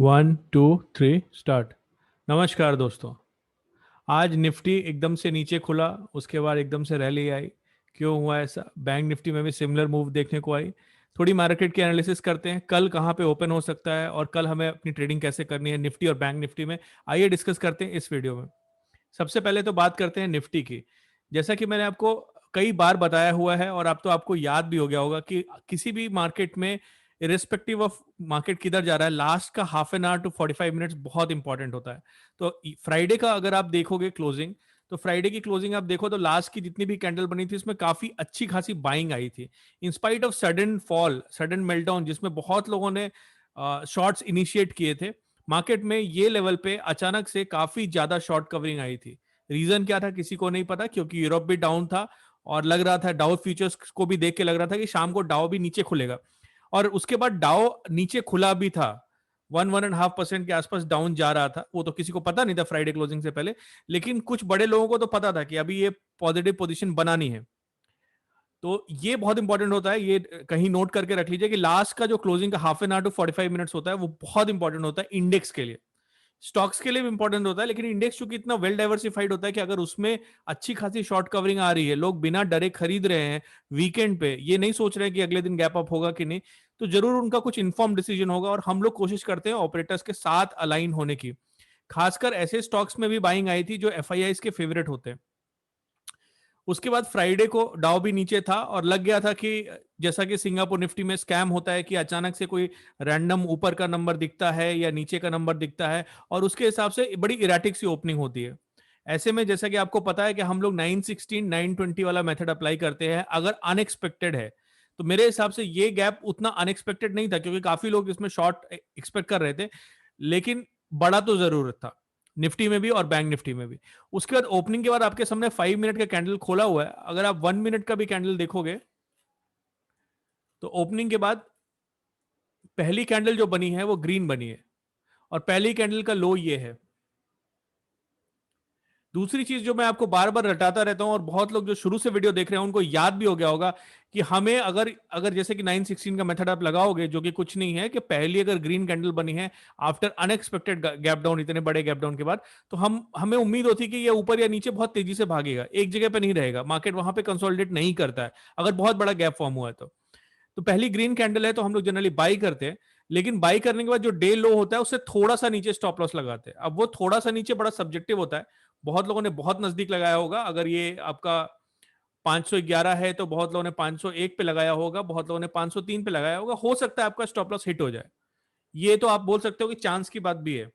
One two three start. नमस्कार दोस्तों। आज निफ्टी एकदम से नीचे खुला, उसके बाद एकदम से रैली आई। क्यों हुआ ऐसा? बैंक निफ्टी में भी सिमिलर मूव देखने को आई। थोड़ी मार्केट की एनालिसिस करते हैं, कल कहाँ पे ओपन हो सकता है और कल हमें अपनी ट्रेडिंग कैसे करनी है निफ्टी और बैंक निफ्टी में। आइए डिस्कस करते हैं इस वीडियो में। सबसे पहले तो बात करते हैं निफ्टी की। जैसा कि मैंने आपको कई बार बताया हुआ है और अब तो आपको याद भी हो गया होगा कि किसी भी मार्केट में इरिस्पेक्टिव ऑफ मार्केट किधर जा रहा है, लास्ट का half an hour to 45 minutes बहुत इंपॉर्टेंट होता है। तो फ्राइडे का अगर आप देखोगे क्लोजिंग, तो फ्राइडे की क्लोजिंग आप देखो तो लास्ट की जितनी भी कैंडल बनी थी उसमें काफी अच्छी खासी बाइंग आई थी। In spite of sudden fall, sudden meltdown, जिसमें बहुत लोगों ने शॉर्ट्स इनिशिएट किए थे, मार्केट में ये लेवल पे अचानक से काफी ज्यादा शॉर्ट कवरिंग आई थी। रीजन क्या था किसी को नहीं पता, क्योंकि यूरोप भी डाउन था और लग रहा था डाउ फ्यूचर्स को भी देख के लग रहा था कि शाम को डाउ भी नीचे खुलेगा। और उसके बाद डाउ नीचे खुला भी था, 1-1.5% के आसपास डाउन जा रहा था। वो तो किसी को पता नहीं था फ्राइडे क्लोजिंग से पहले, लेकिन कुछ बड़े लोगों को तो पता था कि अभी ये पॉजिटिव पोजीशन बनानी है। तो ये बहुत इंपॉर्टेंट होता है, ये कहीं नोट करके रख लीजिए कि लास्ट का जो क्लोजिंग का half an hour to 45 minutes होता है वो बहुत इंपॉर्टेंट होता है इंडेक्स के लिए। स्टॉक्स के लिए भी इंपॉर्टेंट होता है, लेकिन इंडेक्स चूंकि इतना वेल डाइवर्सिफाइड होता है कि अगर उसमें अच्छी खासी शॉर्ट कवरिंग आ रही है, लोग बिना डरे खरीद रहे हैं वीकेंड पे, ये नहीं सोच रहे हैं कि अगले दिन गैप अप होगा कि नहीं, तो जरूर उनका कुछ इन्फॉर्म डिसीजन होगा। और हम लोग कोशिश करते हैं ऑपरेटर्स के साथ अलाइन होने की। खासकर ऐसे स्टॉक्स में भी बाइंग आई थी जो एफ के फेवरेट होते हैं। उसके बाद फ्राइडे को डाउ भी नीचे था और लग गया था कि जैसा कि सिंगापुर निफ्टी में स्कैम होता है कि अचानक से कोई रैंडम ऊपर का नंबर दिखता है या नीचे का नंबर दिखता है और उसके हिसाब से बड़ी इराटिक सी ओपनिंग होती है। ऐसे में जैसा कि आपको पता है कि हम लोग 916 920 वाला मेथड अप्लाई करते हैं अगर अनएक्सपेक्टेड है। तो मेरे हिसाब से ये गैप उतना अनएक्सपेक्टेड नहीं था, क्योंकि काफी लोग इसमें शॉर्ट एक्सपेक्ट कर रहे थे, लेकिन बड़ा तो जरूरत था निफ्टी में भी और बैंक निफ्टी में भी। उसके बाद ओपनिंग के बाद आपके सामने 5 मिनट का कैंडल खोला हुआ है। अगर आप 1 मिनट का भी कैंडल देखोगे तो ओपनिंग के बाद पहली कैंडल जो बनी है वो ग्रीन बनी है और पहली कैंडल का लो ये है। दूसरी चीज जो मैं आपको बार बार रटाता रहता हूं और बहुत लोग जो शुरू से वीडियो देख रहे हैं उनको याद भी हो गया होगा कि हमें अगर अगर जैसे कि 916 का मेथड आप लगाओगे, जो कि कुछ नहीं है कि पहली अगर ग्रीन कैंडल बनी है आफ्टर अनएक्सपेक्टेड गैप डाउन, इतने बड़े गैप डाउन के बाद, तो हमें उम्मीद होती है कि ये ऊपर या नीचे बहुत तेजी से भागेगा, एक जगह पे नहीं रहेगा, मार्केट वहां पे कंसोलिडेट नहीं करता है अगर बहुत बड़ा गैप फॉर्म हुआ है तो पहली ग्रीन कैंडल है तो हम लोग जनरली बाई करते हैं। लेकिन बाई करने के बाद जो डे लो होता है उससे थोड़ा सा नीचे स्टॉप लॉस लगाते हैं। अब वो थोड़ा सा नीचे बड़ा सब्जेक्टिव होता है। बहुत लोगों ने बहुत नजदीक लगाया होगा। अगर ये आपका 511 है तो बहुत लोगों ने 501 पे लगाया होगा, बहुत लोगों ने 503 पे लगाया होगा। हो सकता है आपका स्टॉप लॉस हिट हो जाए, ये तो आप बोल सकते हो कि चांस की बात भी है।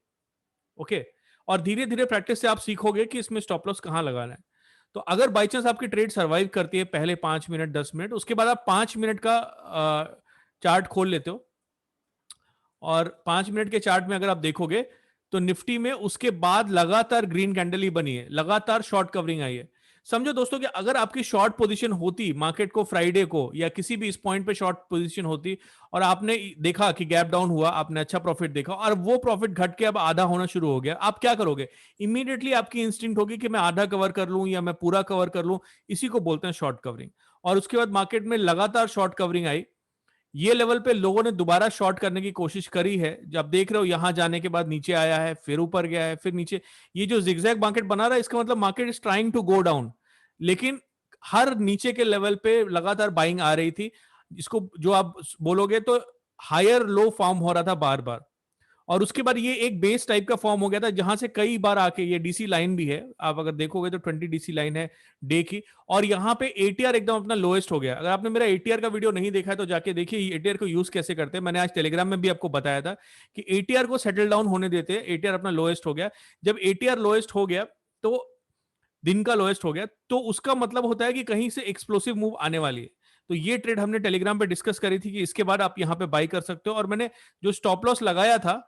ओके। और धीरे धीरे प्रैक्टिस से आप सीखोगे कि इसमें स्टॉप लॉस कहां लगाना है। तो अगर बाई चांस आपकी ट्रेड सर्वाइव करती है पहले 5 मिनट 10 मिनट, उसके बाद आप 5 मिनट का चार्ट खोल लेते हो और 5 मिनट के चार्ट में अगर आप देखोगे तो निफ्टी में उसके बाद लगातार ग्रीन कैंडल ही बनी है, लगातार शॉर्ट कवरिंग आई है। समझो दोस्तों कि अगर आपकी शॉर्ट पोजीशन होती मार्केट को फ्राइडे को या किसी भी इस पॉइंट पे शॉर्ट पोजीशन होती और आपने देखा कि गैप डाउन हुआ, आपने अच्छा प्रॉफिट देखा और वो प्रॉफिट घट के अब आधा होना शुरू हो गया, आप क्या करोगे? इमीडिएटली आपकी इंस्टिंक्ट होगी कि मैं आधा कवर कर लूं या मैं पूरा कवर कर लूं। इसी को बोलते हैं शॉर्ट कवरिंग। और उसके बाद मार्केट में लगातार शॉर्ट कवरिंग आई। ये लेवल पे लोगों ने दोबारा शॉर्ट करने की कोशिश करी है। जब देख रहे हो यहां जाने के बाद नीचे आया है, फिर ऊपर गया है, फिर नीचे, ये जो जिगजैग मार्केट बना रहा है इसका मतलब market is trying to go down. लेकिन हर नीचे के लेवल पे लगातार बाइंग आ रही थी। इसको जो आप बोलोगे तो हायर लो फॉर्म हो रहा था बार बार। और उसके बाद ये एक बेस टाइप का फॉर्म हो गया था जहां से कई बार आके ये डीसी लाइन भी है, आप अगर देखोगे तो 20 डीसी लाइन है डे की। और यहाँ पे एटीआर एकदम अपना लोएस्ट हो गया। अगर आपने मेरा एटीआर का वीडियो नहीं देखा है तो जाके देखिए एटीआर को यूज कैसे करते हैं। मैंने आज टेलीग्राम में भी आपको बताया था कि एटीआर को सेटल डाउन होने देते हैं। एटीआर अपना लोएस्ट हो गया। जब एटीआर लोएस्ट हो गया तो दिन का लोएस्ट हो गया, तो उसका मतलब होता है कि कहीं से एक्सप्लोसिव मूव आने वाली है। तो ये ट्रेड हमने टेलीग्राम पे डिस्कस करी थी कि इसके बाद आप यहाँ पे बाई कर सकते हो। और मैंने जो स्टॉप लॉस लगाया था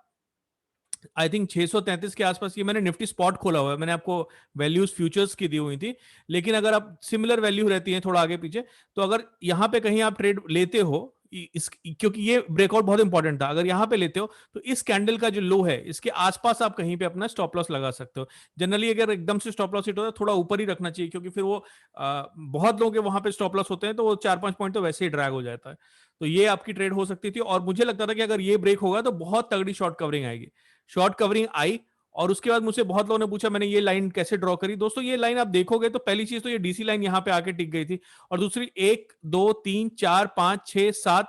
आई थिंक 633 के आसपास, ये मैंने निफ्टी स्पॉट खोला हुआ है, मैंने आपको वैल्यूज फ्यूचर्स की दी हुई थी। लेकिन अगर आप सिमिलर वैल्यू रहती है थोड़ा आगे पीछे, तो अगर यहां पे कहीं आप ट्रेड लेते हो क्योंकि ये ब्रेकआउट बहुत इंपॉर्टेंट था। अगर यहाँ पे लेते हो तो इस कैंडल का जो लो है इसके आसपास आप कहीं पे अपना स्टॉप लॉस लगा सकते हो। जनरली अगर एकदम से स्टॉप लॉस हिट होता है थोड़ा ऊपर ही रखना चाहिए, क्योंकि फिर वो बहुत लोगों के वहां पे स्टॉप लॉस होते हैं तो वो 4-5 पॉइंट तो वैसे ही ड्रैग हो जाता है। तो ये आपकी ट्रेड हो सकती थी, और मुझे लगता था कि अगर ये ब्रेक होगा तो बहुत तगड़ी शॉर्ट कवरिंग आएगी। शॉर्ट कवरिंग आई, और उसके बाद मुझसे बहुत लोगों ने पूछा मैंने ये लाइन कैसे ड्रॉ करी। दोस्तों ये लाइन आप देखोगे तो पहली चीज तो ये डीसी लाइन यहाँ पे आके टिक गई थी, और दूसरी 1 2 3 4 5 6 7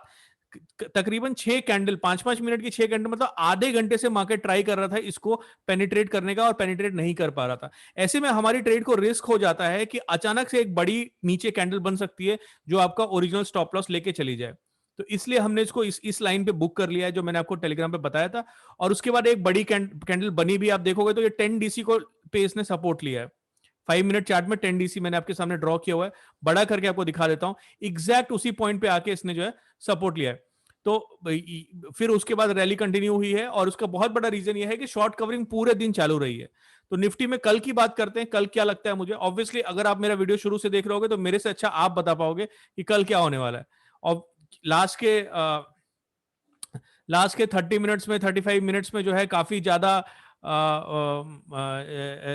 तकरीबन 6 कैंडल, 5-5 मिनट की 6 कैंडल, मतलब आधे घंटे से मार्केट ट्राई कर रहा था इसको पेनिट्रेट करने का, और पेनिट्रेट नहीं कर पा रहा था। ऐसे में हमारी ट्रेड को रिस्क हो जाता है कि अचानक से एक बड़ी नीचे कैंडल बन सकती है जो आपका ओरिजिनल स्टॉप लॉस लेके चली जाए। तो इसलिए हमने इसको इस लाइन पे बुक कर लिया है जो मैंने आपको टेलीग्राम पे बताया था। और उसके बाद एक बड़ी कैंडल बनी भी, आप देखोगे तो ये 10 DC को पे इसने सपोर्ट लिया है। 5 मिनट चार्ट में 10 DC मैंने आपके सामने ड्रॉ किया हुआ है, बड़ा करके आपको दिखा देता हूं। एग्जैक्ट उसी पॉइंट पे आके इसने जो है सपोर्ट लिया है। तो फिर उसके बाद रैली कंटिन्यू हुई है, और उसका बहुत बड़ा रीजन यह है कि शॉर्ट कवरिंग पूरे दिन चालू रही है। तो निफ्टी में कल की बात करते हैं, कल क्या लगता है मुझे। ऑब्वियसली अगर आप मेरा वीडियो शुरू से देख रहे होगे तो मेरे से अच्छा आप बता पाओगे कि कल क्या होने वाला है। और लास्ट के लास्ट के 30 मिनट्स में, 35 मिनट्स में जो है काफी ज्यादा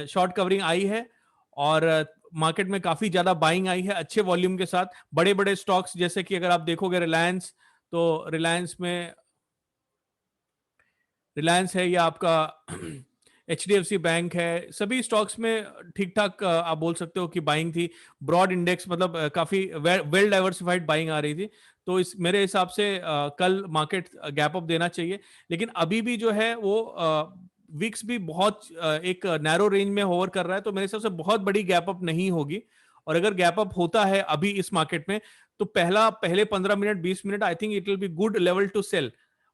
शॉर्ट कवरिंग आई है, और मार्केट में काफी ज्यादा बाइंग आई है अच्छे वॉल्यूम के साथ। बड़े बड़े स्टॉक्स जैसे कि अगर आप देखोगे रिलायंस, तो रिलायंस है या आपका HDFC बैंक है, सभी स्टॉक्स में ठीक ठाक आप बोल सकते हो कि बाइंग थी। ब्रॉड इंडेक्स मतलब काफी वेल डाइवर्सिफाइड बाइंग आ रही थी। तो इस मेरे हिसाब से कल मार्केट गैप अप देना चाहिए। लेकिन अभी भी जो है वो विक्स भी बहुत एक नैरो रेंज में होवर कर रहा है, तो मेरे हिसाब से बहुत बड़ी गैप अप नहीं होगी। और अगर गैप अप होता है अभी इस मार्केट में, तो पहले 15 minute 20 minute I think it will be good level to sell.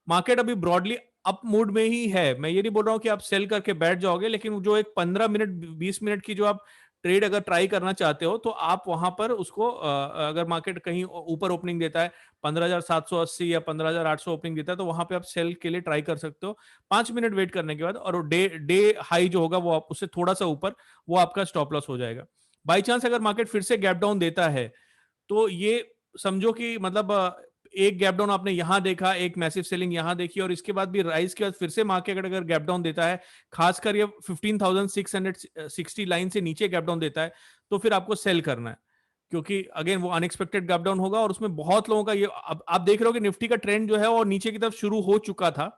Market अभी ब्रॉडली अप मूड में ही है। मैं ये नहीं बोल रहा हूं कि आप सेल करके बैठ जाओगे, लेकिन जो एक 15 मिनट 20 मिनट की जो आप ट्रेड अगर ट्राई करना चाहते हो तो आप वहां पर उसको अगर मार्केट कहीं ऊपर ओपनिंग देता है 15,780 या 15,800 ओपनिंग देता है, तो वहां पे आप सेल के लिए ट्राई कर सकते हो 5 मिनट वेट करने के बाद। और डे डे हाई जो होगा वो आप उससे थोड़ा सा ऊपर, वो आपका स्टॉप लॉस हो जाएगा। बाई चांस अगर मार्केट फिर से गैप डाउन देता है तो ये समझो कि मतलब एक गैप डाउन आपने यहां देखा, एक मैसिव सेलिंग यहां देखी, और इसके बाद भी राइज के बाद फिर से मार्केट अगर गैप डाउन देता है, खासकर ये 15,660 लाइन से नीचे गैप डाउन देता है, तो फिर आपको सेल करना है। क्योंकि अगेन वो अनएक्सपेक्टेड गैप डाउन होगा, और उसमें बहुत लोगों का ये अब आप देख रहे हो कि निफ्टी का ट्रेंड जो है वो नीचे की तरफ शुरू हो चुका था।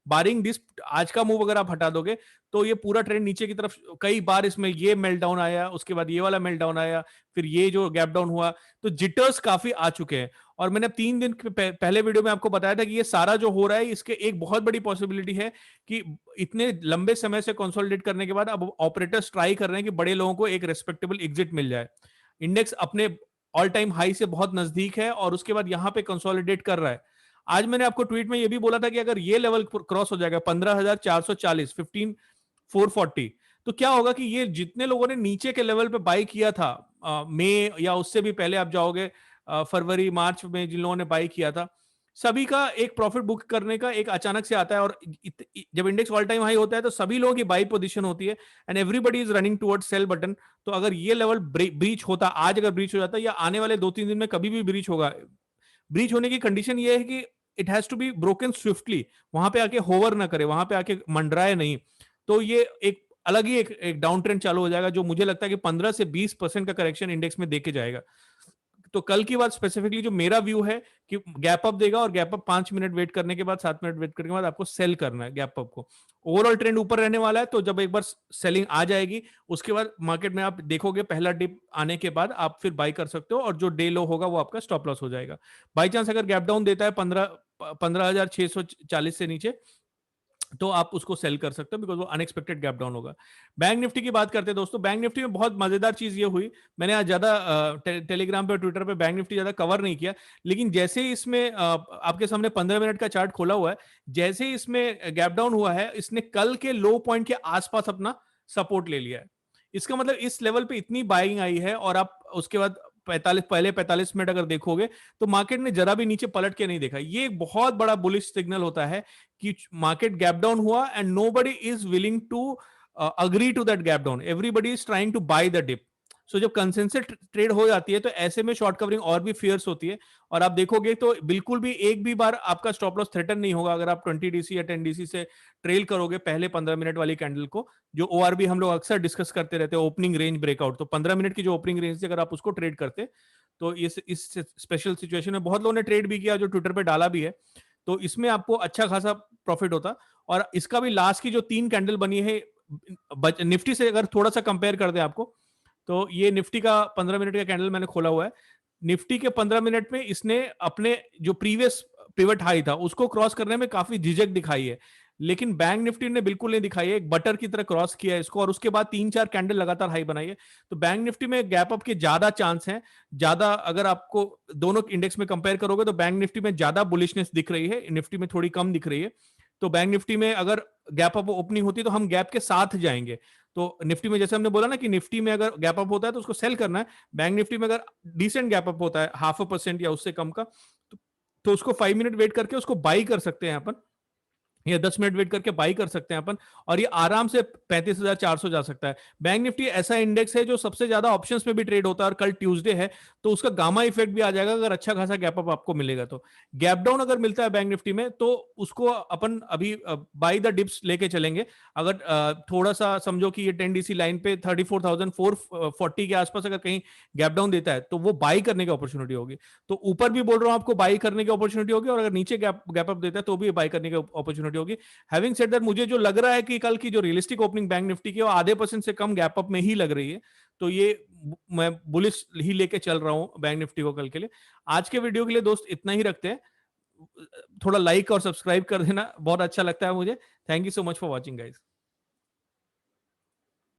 बारिंग दिस आज का मूव अगर आप हटा दोगे तो ये पूरा ट्रेंड नीचे की तरफ, कई बार इसमें ये मेल्ट डाउन आया, उसके बाद ये वाला मेल्ट डाउन आया, फिर ये जो गैप डाउन हुआ, तो जिटर्स काफी आ चुके हैं। और मैंने 3 दिन पहले वीडियो में आपको बताया था कि ये सारा जो हो रहा है इसके एक बहुत बड़ी पॉसिबिलिटी है कि इतने लंबे समय से कंसोलिडेट करने के बाद अब ऑपरेटर्स ट्राई कर रहे हैं कि बड़े लोगों को एक रेस्पेक्टेबल एग्जिट मिल जाए। इंडेक्स अपने ऑल टाइम हाई से बहुत नजदीक है, और उसके बाद यहां पे कंसोलिडेट कर रहा है। आज मैंने आपको ट्वीट में ये भी बोला था कि अगर ये लेवल क्रॉस हो जाएगा 15,440, 15,440, तो क्या होगा कि ये जितने लोगों ने नीचे के लेवल पे बाई किया था मई या उससे भी पहले आप जाओगे फरवरी मार्च में जिन लोगों ने बाई किया था, सभी का एक प्रॉफिट बुक करने का एक अचानक से आता है। और जब इंडेक्स ऑल टाइम हाई होता है तो सभी लोगों की बाई पोजीशन होती है, and everybody is running towards sell button. तो अगर ये लेवल ब्रीच होता, आज अगर ब्रीच हो जाता, या आने वाले 2-3 दिन में कभी भी ब्रीच होगा, ब्रीच होने की कंडीशन ये है कि it has to be broken swiftly, वहां पे आके होवर ना करे, वहां पे आके मंडराए नहीं। तो ये एक अलग ही एक डाउन ट्रेंड चालू हो जाएगा, जो मुझे लगता है कि 15 से 20% का करेक्शन इंडेक्स में देके जाएगा। तो कल की बात स्पेसिफिकली जो मेरा व्यू है कि गैप अप देगा, और गैप अप 5 मिनट वेट करने के बाद, 7 मिनट वेट करने के बाद आपको सेल करना है गैप अप को। ओवरऑल ट्रेंड ऊपर रहने वाला है, तो जब एक बार सेलिंग आ जाएगी उसके बाद मार्केट में आप देखोगे पहला डिप आने के बाद आप फिर बाई कर सकते हो, और जो डे लो होगा वो आपका स्टॉप लॉस हो जाएगा। बाई चांस अगर गैप डाउन देता है 15,640 से नीचे, तो आप उसको सेल कर सकते हो, बिकॉज वो अनएक्सपेक्टेड गैप डाउन होगा। बैंक निफ्टी की बात करते हैं दोस्तों। बैंक निफ्टी में बहुत मजेदार चीज ये हुई, मैंने आज ज्यादा टेलीग्राम पे और ट्विटर पे बैंक निफ्टी ज्यादा कवर नहीं किया, लेकिन जैसे ही इसमें आपके सामने 15 मिनट का चार्ट खोला हुआ है, जैसे ही इसमें गैप डाउन हुआ है, इसने कल के लो पॉइंट के आसपास अपना सपोर्ट ले लिया है। इसका मतलब इस लेवल पे इतनी बाइंग आई है, और आप उसके बाद 45 मिनट अगर देखोगे तो मार्केट ने जरा भी नीचे पलट के नहीं देखा। ये एक बहुत बड़ा बुलिश सिग्नल होता है कि मार्केट गैप डाउन हुआ and nobody is willing to agree to that gap down, everybody is trying to buy the dip. So जब कंसेंसस ट्रेड हो जाती है तो ऐसे में शॉर्ट कवरिंग और भी फियर्स होती है, और आप देखोगे तो बिल्कुल भी एक भी बार आपका स्टॉप लॉस थ्रेटन नहीं होगा अगर आप 20 DC या 10 DC से ट्रेल करोगे पहले 15 मिनट वाली कैंडल को, जो ओआरबी हम लोग अक्सर डिस्कस करते रहते हैं, ओपनिंग रेंज ब्रेकआउट। तो 15 मिनट की जो ओपनिंग रेंज थी अगर आप उसको ट्रेड करते, तो इस स्पेशल सिचुएशन में बहुत लोगों ने ट्रेड भी किया, जो ट्विटर पे डाला भी है, तो इसमें आपको अच्छा खासा प्रॉफिट होता। और इसका भी लास्ट की जो 3 कैंडल बनी है निफ्टी से अगर थोड़ा सा कंपेयर कर दे आपको, तो ये निफ्टी का 15 मिनट का कैंडल मैंने खोला हुआ है। निफ्टी के 15 मिनट में इसने अपने जो प्रीवियस पिवट हाई था उसको क्रॉस करने में काफी झिझक दिखाई है, लेकिन बैंक निफ्टी ने बिल्कुल नहीं दिखाई है, एक बटर की तरह क्रॉस किया है इसको, और उसके बाद 3-4 कैंडल लगातार हाई बनाई है। तो बैंक निफ्टी में गैप अप के ज्यादा चांस हैं, ज्यादा अगर आपको दोनों इंडेक्स में कंपेयर करोगे तो बैंक निफ्टी में ज्यादा बुलिशनेस दिख रही है, निफ्टी में थोड़ी कम दिख रही है। तो बैंक निफ्टी में अगर गैप अप ओपनिंग होती है तो हम गैप के साथ जाएंगे। तो निफ्टी में जैसे हमने बोला ना कि निफ्टी में अगर गैप अप होता है तो उसको सेल करना है, बैंक निफ्टी में अगर डिसेंट गैप अप होता है 0.5% या उससे कम का, तो उसको 5 मिनट वेट करके उसको बाई कर सकते हैं अपन, या 10 मिनट वेट करके बाई कर सकते हैं अपन, और ये आराम से 35,400 जा सकता है। बैंक निफ्टी ऐसा इंडेक्स है जो सबसे ज्यादा ऑप्शंस में भी ट्रेड होता है, और कल ट्यूसडे है तो उसका गामा इफेक्ट भी आ जाएगा अगर अच्छा खासा गैप अप आपको मिलेगा तो। गैप डाउन अगर मिलता है बैंक निफ्टी में तो उसको अपन अभी बाई द डिप्स लेके चलेंगे। अगर थोड़ा सा समझो कि ये 10 DC लाइन पे 34,440 के आसपास अगर कहीं गैप डाउन देता है तो वो बाई करने की अपॉर्चुनिटी होगी। तो ऊपर भी बोल रहा हूं आपको बाई करने की अपॉर्चुनिटी होगी, और अगर नीचे गैप अप देता है तो भी बाई करने की अपॉर्चुनिटी होगी। हैविंग सेड दैट, मुझे जो लग रहा है कि कल की जो रियलिस्टिक ओपनिंग बैंक निफ्टी की वो आधे % से कम गैप अप में ही लग रही है, तो ये मैं बुलिश ही लेके चल रहा हूं बैंक निफ्टी को कल के लिए। आज के वीडियो के लिए दोस्त इतना ही रखते हैं, थोड़ा लाइक और सब्सक्राइब कर देना, बहुत अच्छा लगता है मुझे। Thank you so much for watching guys.